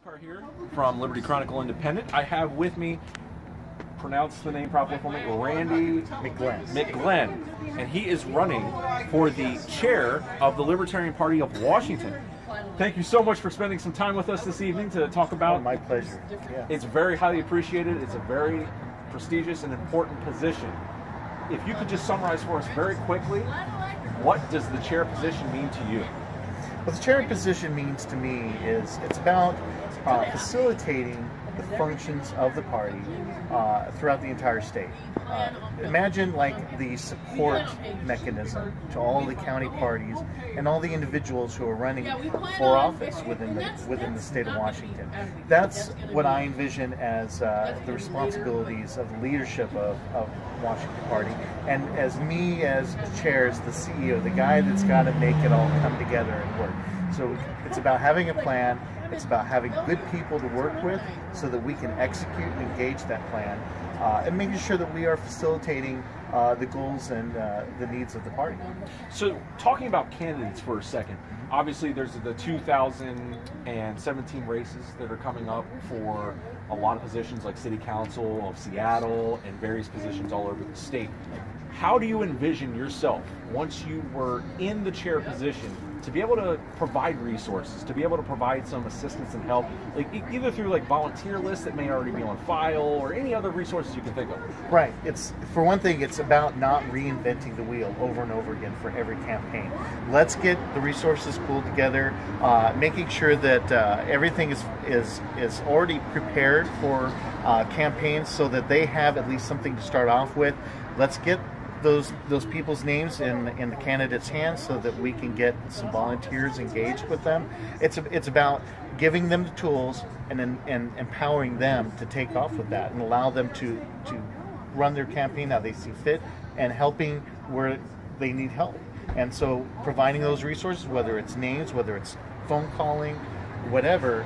Car here from Liberty Chronicle Independent. I have with me, pronounce the name properly for me, Randy McGlenn, and he is running for the chair of the Libertarian Party of Washington. Thank you so much for spending some time with us this evening to talk about. Oh, my pleasure. Yeah. It's very highly appreciated. It's a very prestigious and important position. If you could just summarize for us very quickly, what does the chair position mean to you? What the chair position means to me is it's about facilitating the functions of the party throughout the entire state. Imagine like the support mechanism to all the county parties and all the individuals who are running for office within the state of Washington. That's what I envision as the responsibilities of the leadership of Washington Party, and as me as chair, as the CEO, the guy that's got to make it all come together and work. So it's about having a plan. It's about having good people to work with so that we can execute and engage that plan, and making sure that we are facilitating the goals and the needs of the party. So talking about candidates for a second, obviously there's the 2017 races that are coming up for a lot of positions like City Council of Seattle and various positions all over the state. How do you envision yourself, once you were in the chair position, to be able to provide resources, to be able to provide some assistance and help, like either through like volunteer lists that may already be on file or any other resources you can think of? Right. It's, for one thing, it's about not reinventing the wheel over and over again for every campaign. Let's get the resources pulled together, making sure that everything is already prepared for campaigns so that they have at least something to start off with. Let's get those people's names in the candidates' hands so that we can get some volunteers engaged with them. It's about giving them the tools and empowering them to take off with that and allow them to run their campaign how they see fit, and helping where they need help. And so providing those resources, whether it's names, whether it's phone calling, whatever,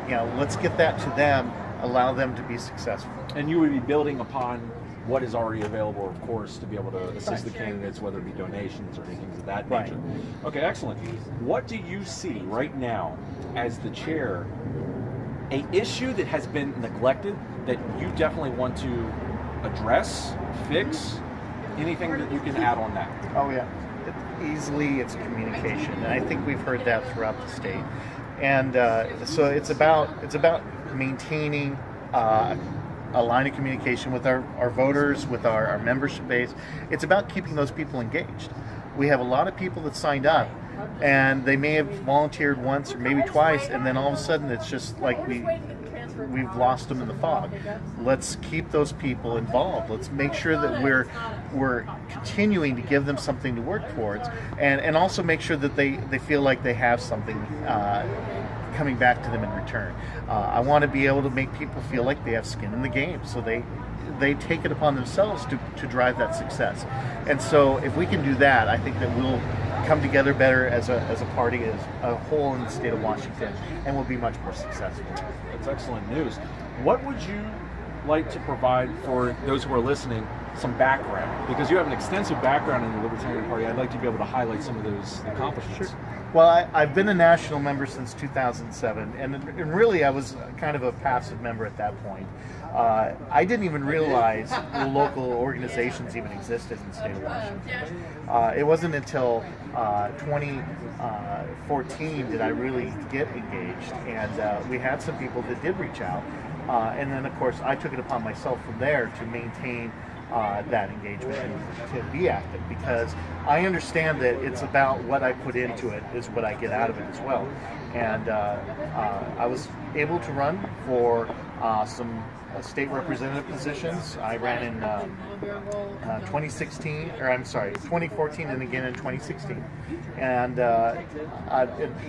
let's get that to them, allow them to be successful. And you would be building upon what is already available, of course, to be able to assist the candidates, whether it be donations or things of that nature. Okay, excellent. What do you see right now as the chair, an issue that has been neglected that you definitely want to address, fix, anything that you can add on that? Oh yeah, it's communication, and I think we've heard that throughout the state. And so it's about maintaining a line of communication with our voters, with our membership base. It's about keeping those people engaged. We have a lot of people that signed up, and they may have volunteered once or maybe twice, and then all of a sudden it's just like we've lost them in the fog. Let's keep those people involved. Let's make sure that we're continuing to give them something to work towards, and also make sure that they feel like they have something coming back to them in return. I want to be able to make people feel like they have skin in the game, so they take it upon themselves to drive that success. And so if we can do that, I think that we'll come together better as a party, as a whole in the state of Washington, and we'll be much more successful. That's excellent news. What would you like to provide for those who are listening some background? Because you have an extensive background in the Libertarian Party. I'd like to be able to highlight some of those accomplishments. Sure. Well, I've been a national member since 2007, and really I was kind of a passive member at that point. I didn't even realize local organizations even existed in the state of Washington. It wasn't until 2014 did I really get engaged, and we had some people that did reach out. And then, of course, I took it upon myself from there to maintain that engagement and to be active, because I understand that it's about what I put into it is what I get out of it as well. And I was able to run for some state representative positions. I ran in 2014 and again in 2016. And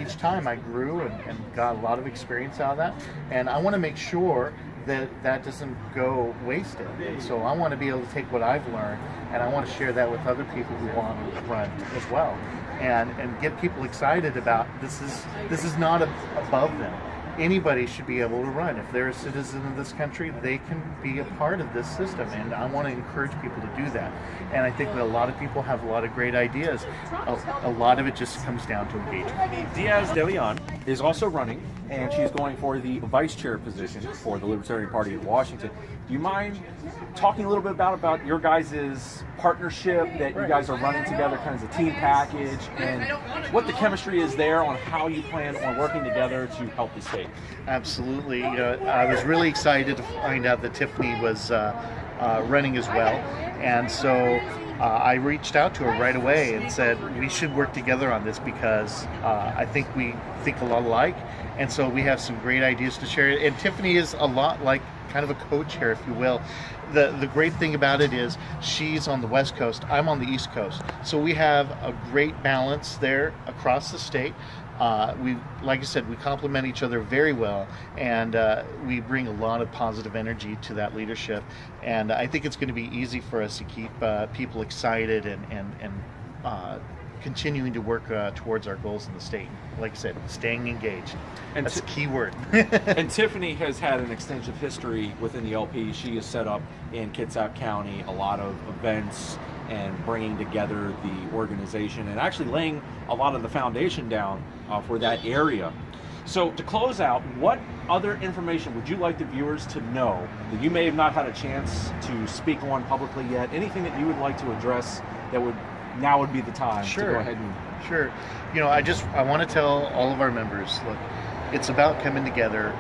each time I grew and got a lot of experience out of that. And I want to make sure that doesn't go wasted. So I want to be able to take what I've learned, and I want to share that with other people who want to run as well, and get people excited about this is not above them. anybody should be able to run. If they're a citizen of this country, they can be a part of this system, and I want to encourage people to do that. And I think that a lot of people have a lot of great ideas. A lot of it just comes down to engagement. Diaz de Leon is also running, and she's going for the vice chair position for the Libertarian Party of Washington. Do you mind talking a little bit about your guys' partnership that you guys are running together, kind of as a team package, and what the chemistry is there on how you plan on working together to help the state? Absolutely. You know, I was really excited to find out that Tiffany was running as well, and so I reached out to her right away and said we should work together on this because I think we think a lot alike, and so we have some great ideas to share. And Tiffany is a lot like kind of a co-chair, if you will. The great thing about it is she's on the West Coast, I'm on the East Coast, so we have a great balance there across the state. Like I said, we complement each other very well, and we bring a lot of positive energy to that leadership. And I think it's going to be easy for us to keep people excited and continuing to work towards our goals in the state. Like I said, staying engaged. And that's a key word. And Tiffany has had an extensive history within the LP. She has set up in Kitsap County a lot of events and bringing together the organization and actually laying a lot of the foundation down for that area. So to close out, what other information would you like the viewers to know that you may have not had a chance to speak on publicly yet? Anything that you would like to address that now would be the time to go ahead and... Sure. You know, I want to tell all of our members, look, it's about coming together.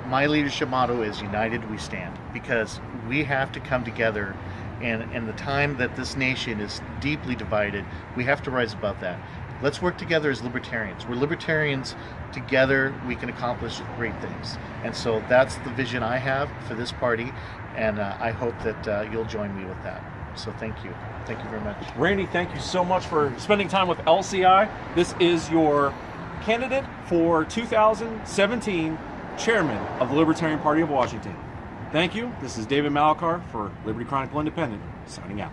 My leadership motto is United We Stand, because we have to come together, and the time that this nation is deeply divided, we have to rise above that. Let's work together as libertarians. We're libertarians. Together we can accomplish great things. And so that's the vision I have for this party, and I hope that you'll join me with that. So thank you. Thank you very much. Randy, thank you so much for spending time with LCI. This is your candidate for 2017 Chairman of the Libertarian Party of Washington. Thank you. This is David Malakar for Liberty Chronicle Independent, signing out.